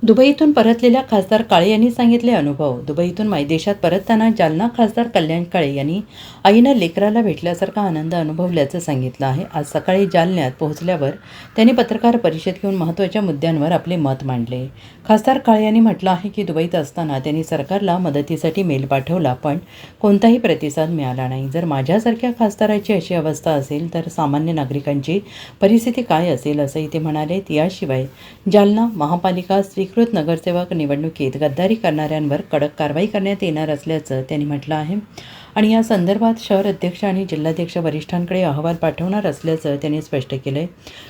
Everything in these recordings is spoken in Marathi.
दुबईतून परतलेल्या खासदार काळे यांनी सांगितले अनुभव. दुबईतून मायदेशात परतताना जालना खासदार कल्याण काळे यांनी आईनं लेकराला भेटल्यासारखा आनंद अनुभवल्याचं सांगितलं आहे. आज सकाळी जालन्यात पोहोचल्यावर त्यांनी पत्रकार परिषद घेऊन महत्त्वाच्या मुद्द्यांवर आपले मत मांडले. खासदार काळे यांनी म्हटलं आहे की दुबईत असताना त्यांनी सरकारला मदतीसाठी मेल पाठवला, पण कोणताही प्रतिसाद मिळाला नाही. जर माझ्यासारख्या खासदाराची अशी अवस्था असेल तर सामान्य नागरिकांची परिस्थिती काय असेल, असंही ते म्हणाले. याशिवाय जालना महापालिका स्वीकृत नगरसेवक निवडणुकीत गद्दारी करणाऱ्यांवर कडक कारवाई करण्यात येणार असल्याचं त्यांनी म्हटलं आहे आणि या संदर्भात शहर अध्यक्ष आणि जिल्हाध्यक्ष वरिष्ठांकडे अहवाल पाठवणार असल्याचं त्यांनी स्पष्ट केलं आहे.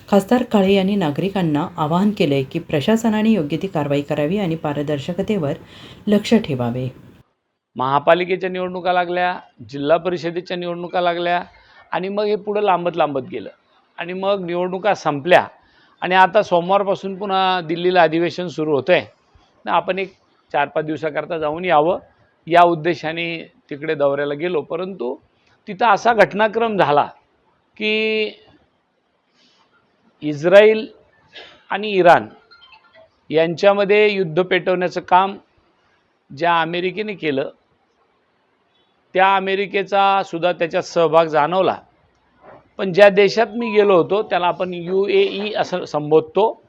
खासदार काळे यांनी नागरिकांना आवाहन केलं आहे की प्रशासनाने योग्य ती कारवाई करावी आणि पारदर्शकतेवर लक्ष ठेवावे. महापालिकेच्या निवडणुका लागल्या, जिल्हा परिषदेच्या निवडणुका लागल्या आणि मग हे पुढं लांबत गेलं आणि मग निवडणुका संपल्या आणि आता सोमवारपासून पुन्हा दिल्लीला अधिवेशन सुरू होतं आहे ना. आपण एक 4-5 दिवसाकरता जाऊन यावं या उद्देशाने तिकडे दौऱ्याला गेलो, परंतु तिथं असा घटनाक्रम झाला की इस्रायल आणि इराण यांच्यामध्ये युद्ध पेटवण्याचं काम ज्या अमेरिकेने केलं त्या अमेरिकेचा सुद्धा त्याच्यात सहभाग जाणवला. पण ज्या देशात मी गेलो होतो त्याला आपण UAE असं संबोधतो.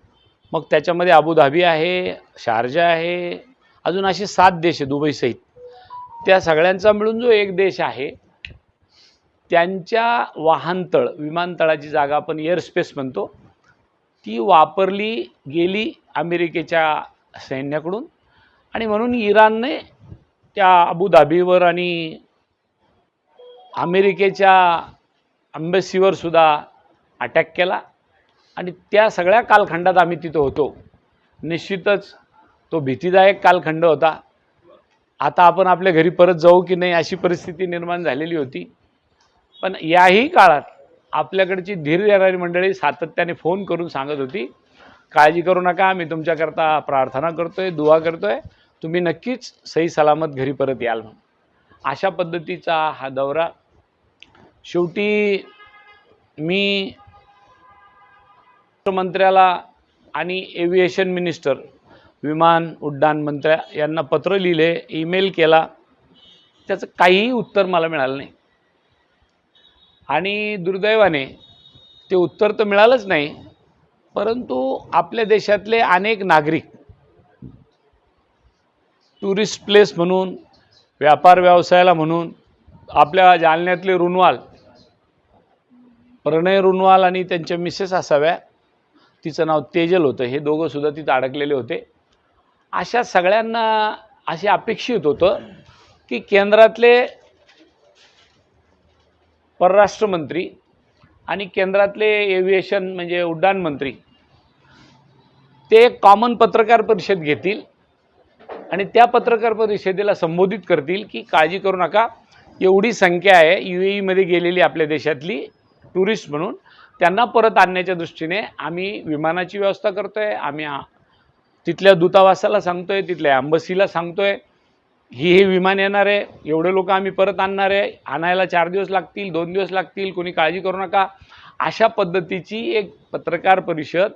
मग त्याच्यामध्ये अबुधाबी आहे, शारजा आहे, अजून असे 7 देश आहे दुबईसहित. त्या सगळ्यांचा मिळून जो एक देश आहे त्यांच्या वाहनतळ, विमानतळाची जागा आपण एअरस्पेस म्हणतो, ती वापरली गेली अमेरिकेच्या सैन्याकडून आणि म्हणून इराणने त्या अबुधाबीवर आणि अमेरिकेच्या एम्बसीवर सुद्धा अटॅक केला आणि त्या सगळ्या कालखंडात आम्ही तिथं होतो. निश्चितच तो भीतीदायक कालखंड होता. आता आपण आपल्या घरी परत जाऊ की नाही अशी परिस्थिती निर्माण झालेली होती. पण याही काळात आपल्याकडची धीर देणारी मंडळी सातत्याने फोन करून सांगत होती, काळजी करू नका, मी तुमच्याकरता प्रार्थना करतोय, दुआ करतोय, तुम्ही नक्कीच सही सलामत घरी परत याल म्हणून. अशा पद्धतीचा हा दौरा. शेवटी मी मंत्र्याला आणि एव्हिएशन मिनिस्टर, विमान उड्डाण मंत्र्या यांना पत्र लिहिले, ईमेल केला, त्याचं काहीही उत्तर मला मिळालं नाही आणि दुर्दैवाने ते उत्तर तर मिळालंच नाही, परंतु आपल्या देशातले अनेक नागरिक टुरिस्ट प्लेस म्हणून, व्यापार व्यवसायाला म्हणून, आपल्या जालन्यातले रुनवाल, प्रणय रुनवाल आणि त्यांच्या मिसेस असाव्या, तिचं नाव तेजल होतं, हे दोघं सुद्धा तिथं अडकलेले होते. अशा सगळ्यांना असे अपेक्षित होतं की केंद्रातले परराष्ट्र मंत्री आणि केंद्रातले एव्हिएशन म्हणजे उड्डाण मंत्री ते एक कॉमन पत्रकार परिषद घेतील आणि त्या पत्रकार परिषदेला संबोधित करतील की काळजी करू नका, एवढी संख्या आहे UAE मध्ये गेलेली आपल्या देशातली टुरिस्ट म्हणून, त्यांना परत आणण्याच्या दृष्टीने आम्ही विमानाची व्यवस्था करतोय, आम्ही तिथल्या दूतावासाला सांगतोय, तिथल्या एम्बसीला सांगतोय, ही विमान येणार आहे, एवढे लोक आम्ही परत आणणार आहे, आणायला 4 दिवस लागतील, 2 दिवस लागतील, कोणी काळजी करू नका. अशा पद्धतीची एक पत्रकार परिषद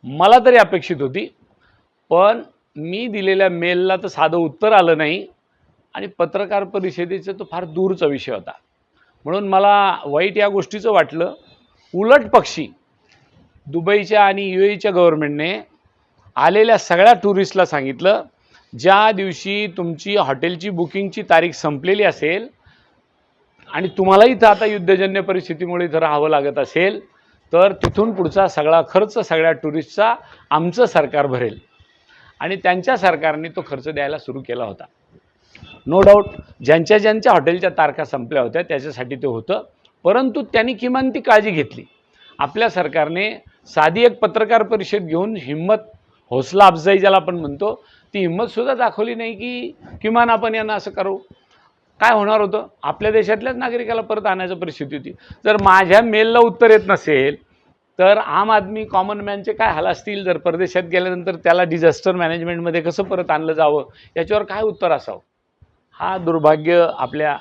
मला तरी अपेक्षित होती. पण मी दिलेल्या मेलला तर साधं उत्तर आलं नाही आणि पत्रकार परिषदेचा तो फार दूरचा विषय होता. म्हणून मला वाईट या गोष्टीचं वाटलं. उलट पक्षी दुबईच्या आणि UAEच्या गव्हर्नमेंटने आलेल्या सगळ्या टुरिस्टला सांगितलं, ज्या दिवशी तुमची हॉटेलची बुकिंगची तारीख संपलेली असेल आणि तुम्हाला इथं आता युद्धजन्य परिस्थितीमुळे इथं राहावं लागत असेल तर तिथून पुढचा सगळा खर्च सगळ्या टुरिस्टचा आमचं सरकार भरेल. आणि त्यांच्या सरकारने तो खर्च द्यायला सुरू केला होता. नो डाऊट ज्यांच्या हॉटेलच्या तारखा संपल्या होत्या त्याच्यासाठी ते होतं, परंतु त्यांनी किमान ती काळजी घेतली. आपल्या सरकारने साधी एक पत्रकार परिषद घेऊन हिम्मत, हौसला अफजाई ज्याला आपण म्हणतो, ती हिम्मतसुद्धा दाखवली नाही की किमान आपण यांना असं करू. काय होणार होतं, आपल्या देशातल्याच नागरिकाला परत आणायची परिस्थिती होती. जर माझ्या मेलला उत्तर येत नसेल तर आम आदमी, कॉमन मॅनचे काय हाल असतील. जर परदेशात गेल्यानंतर त्याला डिझास्टर मॅनेजमेंटमध्ये कसं परत आणलं जावं याच्यावर काय उत्तर असावं. हा दुर्भाग्य आपल्या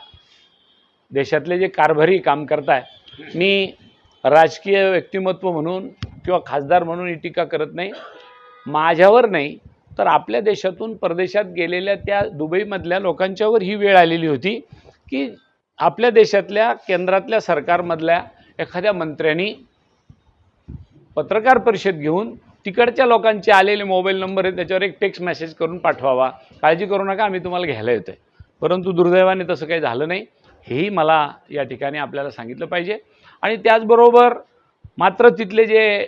देशातले जे कारभारी काम करताय. मी राजकीय व्यक्तिमत्व म्हणून किंवा खासदार म्हणून ही टीका करत नाही, माझ्यावर नाही तर आपल्या देशातून परदेशात गेलेल्या त्या दुबईमधल्या लोकांच्यावर ही वेळ आलेली होती की आपल्या देशातल्या केंद्रातल्या सरकारमधल्या एखाद्या मंत्र्यांनी पत्रकार परिषद घेऊन तिकडच्या लोकांचे आलेले मोबाईल नंबर आहेत त्याच्यावर एक टेक्स्ट मेसेज करून पाठवावा, काळजी करू नका आम्ही तुम्हाला घ्यायला येतोय. परंतु दुर्दैवाने तसं काही झालं नाही, हेही मला या ठिकाणी आपल्याला सांगितलं पाहिजे. आणि त्याचबरोबर मात्र तिथले जे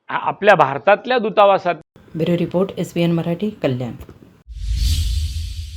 आपल्या भारतातल्या दूतावासात ब्युरो रिपोर्ट SBN मराठी, कल्याण.